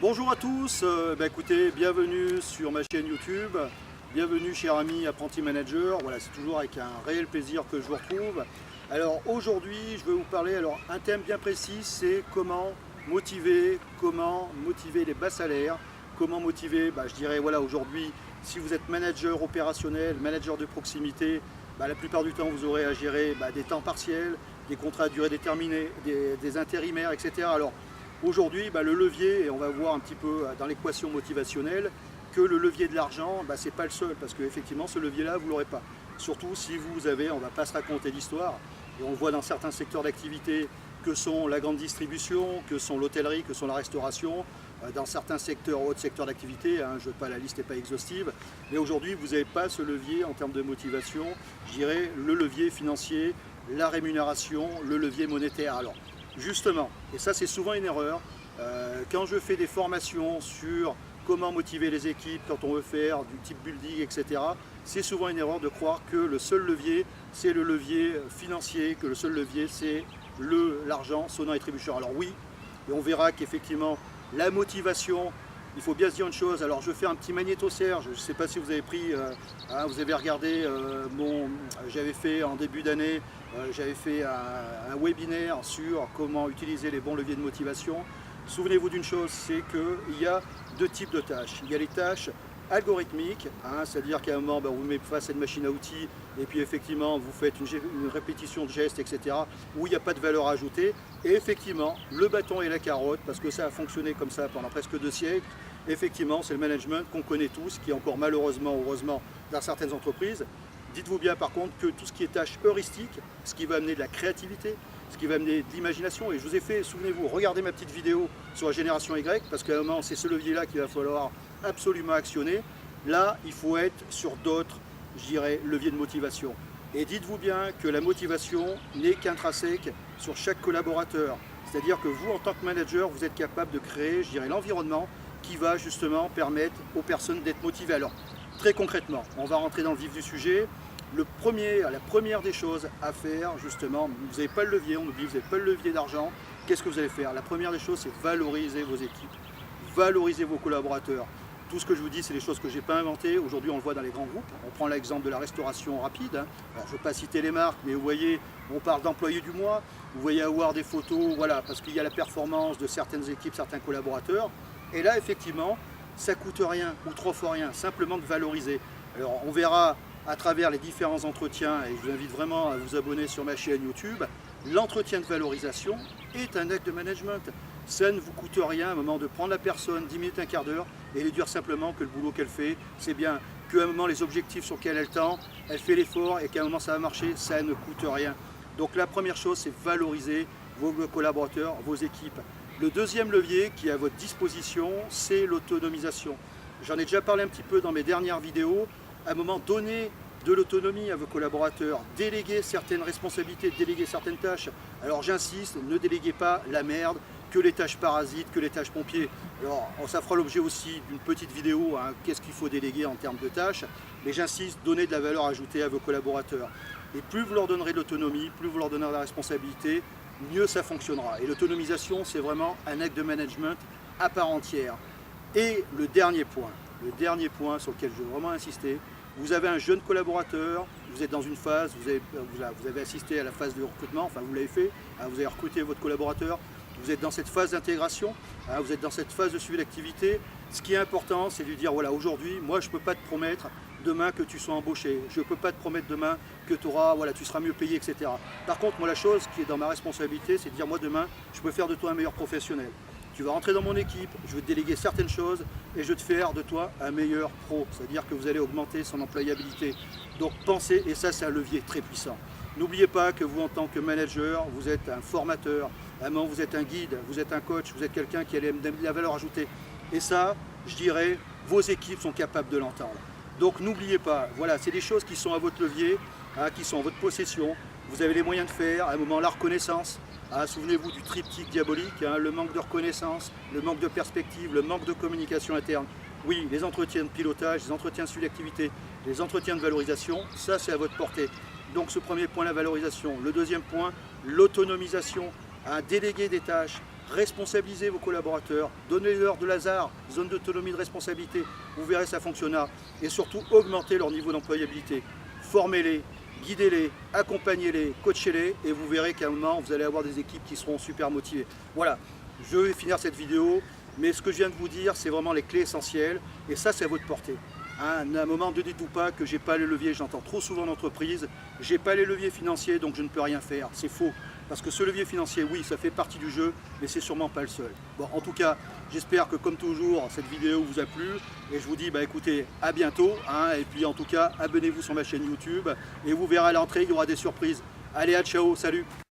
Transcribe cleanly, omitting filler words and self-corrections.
Bonjour à tous, écoutez, bienvenue sur ma chaîne YouTube, bienvenue chers amis apprentis managers. Voilà, c'est toujours avec un réel plaisir que je vous retrouve. Alors aujourd'hui, je vais vous parler, un thème bien précis, c'est comment motiver les bas salaires, comment motiver, je dirais voilà, aujourd'hui, si vous êtes manager opérationnel, manager de proximité, la plupart du temps vous aurez à gérer des temps partiels, des contrats à durée déterminée, des intérimaires, etc. Alors, aujourd'hui, le levier, et on va voir un petit peu dans l'équation motivationnelle, que le levier de l'argent, c'est pas le seul, parce qu'effectivement, ce levier-là, vous ne l'aurez pas. Surtout si vous avez, on ne va pas se raconter l'histoire, et on le voit dans certains secteurs d'activité, que sont la grande distribution, que sont l'hôtellerie, que sont la restauration, dans certains secteurs, autres secteurs d'activité, la liste n'est pas exhaustive, mais aujourd'hui, vous n'avez pas ce levier en termes de motivation, je dirais le levier financier, la rémunération, le levier monétaire. Alors, justement, et ça c'est souvent une erreur, quand je fais des formations sur comment motiver les équipes, quand on veut faire du type building, etc., c'est souvent une erreur de croire que le seul levier, c'est le levier financier, que le seul levier, c'est l'argent sonnant et trébuchant. Alors oui, et on verra qu'effectivement, la motivation, il faut bien se dire une chose. Alors je fais un petit magnéto-serge, je ne sais pas si vous avez pris, vous avez regardé j'avais fait en début d'année, j'avais fait un webinaire sur comment utiliser les bons leviers de motivation. Souvenez-vous d'une chose, c'est qu'il y a deux types de tâches. Il y a les tâches algorithmiques, c'est-à-dire qu'à un moment, vous mettez face à une machine à outils et puis effectivement vous faites une répétition de gestes, etc., où il n'y a pas de valeur ajoutée. Et effectivement, le bâton et la carotte, parce que ça a fonctionné comme ça pendant presque 2 siècles, effectivement, c'est le management qu'on connaît tous, qui est encore malheureusement, heureusement, dans certaines entreprises. Dites-vous bien par contre que tout ce qui est tâches heuristiques, ce qui va amener de la créativité, ce qui va amener de l'imagination, et je vous ai fait, souvenez-vous, regardez ma petite vidéo sur la génération Y, parce qu'à un moment c'est ce levier-là qu'il va falloir absolument actionner. Là, il faut être sur d'autres, je dirais, leviers de motivation. Et dites-vous bien que la motivation n'est qu'intrinsèque sur chaque collaborateur. C'est-à-dire que vous, en tant que manager, vous êtes capable de créer, je dirais, l'environnement qui va justement permettre aux personnes d'être motivées. Alors, très concrètement, on va rentrer dans le vif du sujet. La première des choses à faire, justement, vous n'avez pas le levier, on oublie, vous n'avez pas le levier d'argent. Qu'est-ce que vous allez faire? La première des choses, c'est valoriser vos équipes, valoriser vos collaborateurs. Tout ce que je vous dis, c'est des choses que je n'ai pas inventées. Aujourd'hui, on le voit dans les grands groupes. On prend l'exemple de la restauration rapide. Alors, je ne veux pas citer les marques, mais vous voyez, on parle d'employés du mois. Vous voyez avoir des photos, voilà, parce qu'il y a la performance de certaines équipes, certains collaborateurs. Et là, effectivement, ça ne coûte rien, ou 3 fois rien, simplement de valoriser. Alors, on verra à travers les différents entretiens, et je vous invite vraiment à vous abonner sur ma chaîne YouTube, l'entretien de valorisation est un acte de management. Ça ne vous coûte rien à un moment de prendre la personne 10 minutes, un quart d'heure et lui dire simplement que le boulot qu'elle fait, c'est bien, qu'à un moment les objectifs sur lesquels elle tend, elle fait l'effort et qu'à un moment ça va marcher, ça ne coûte rien. Donc la première chose, c'est valoriser vos collaborateurs, vos équipes. Le deuxième levier qui est à votre disposition, c'est l'autonomisation. J'en ai déjà parlé un petit peu dans mes dernières vidéos. À un moment, donner de l'autonomie à vos collaborateurs, déléguer certaines responsabilités, déléguer certaines tâches. Alors j'insiste, ne déléguez pas la merde, que les tâches parasites, que les tâches pompiers. Alors ça fera l'objet aussi d'une petite vidéo, qu'est-ce qu'il faut déléguer en termes de tâches. Mais j'insiste, donnez de la valeur ajoutée à vos collaborateurs. Et plus vous leur donnerez de l'autonomie, plus vous leur donnerez de la responsabilité, mieux ça fonctionnera. Et l'autonomisation, c'est vraiment un acte de management à part entière. Et le dernier point sur lequel je veux vraiment insister, vous avez un jeune collaborateur, vous êtes dans une phase, vous avez assisté à la phase de recrutement, enfin vous l'avez fait, vous avez recruté votre collaborateur, vous êtes dans cette phase d'intégration, vous êtes dans cette phase de suivi d'activité. Ce qui est important, c'est de lui dire, voilà, aujourd'hui, moi je ne peux pas te promettre demain que tu sois embauché, je ne peux pas te promettre demain que tu seras mieux payé, etc. Par contre, moi la chose qui est dans ma responsabilité, c'est de dire, moi demain, je peux faire de toi un meilleur professionnel. Tu vas rentrer dans mon équipe, je vais te déléguer certaines choses et je vais te faire de toi un meilleur pro. C'est-à-dire que vous allez augmenter son employabilité. Donc pensez, et ça c'est un levier très puissant. N'oubliez pas que vous en tant que manager, vous êtes un formateur, vous êtes un guide, vous êtes un coach, vous êtes quelqu'un qui a de la valeur ajoutée. Et ça, je dirais, vos équipes sont capables de l'entendre. Donc n'oubliez pas, voilà, c'est des choses qui sont à votre levier, qui sont en votre possession. Vous avez les moyens de faire, à un moment la reconnaissance. Souvenez-vous du triptyque diabolique, le manque de reconnaissance, le manque de perspective, le manque de communication interne. Oui, les entretiens de pilotage, les entretiens de suivi d'activité, les entretiens de valorisation, ça c'est à votre portée. Donc ce premier point, la valorisation. Le deuxième point, l'autonomisation. Déléguer des tâches, responsabilisez vos collaborateurs, donnez-leur de l'hasard, zone d'autonomie de responsabilité, vous verrez ça fonctionnera. Et surtout, augmentez leur niveau d'employabilité. Formez-les, guidez-les, accompagnez-les, coachez-les et vous verrez qu'à un moment, vous allez avoir des équipes qui seront super motivées. Voilà, je vais finir cette vidéo, mais ce que je viens de vous dire, c'est vraiment les clés essentielles et ça, c'est à votre portée. À un moment, ne dites-vous pas que j'ai pas les leviers, j'entends trop souvent en entreprise, j'ai pas les leviers financiers donc je ne peux rien faire. C'est faux, parce que ce levier financier, oui, ça fait partie du jeu, mais c'est sûrement pas le seul. Bon, en tout cas, j'espère que comme toujours, cette vidéo vous a plu et je vous dis, écoutez, à bientôt, et puis en tout cas, abonnez-vous sur ma chaîne YouTube et vous verrez à l'entrée, il y aura des surprises. Allez, à ciao, salut!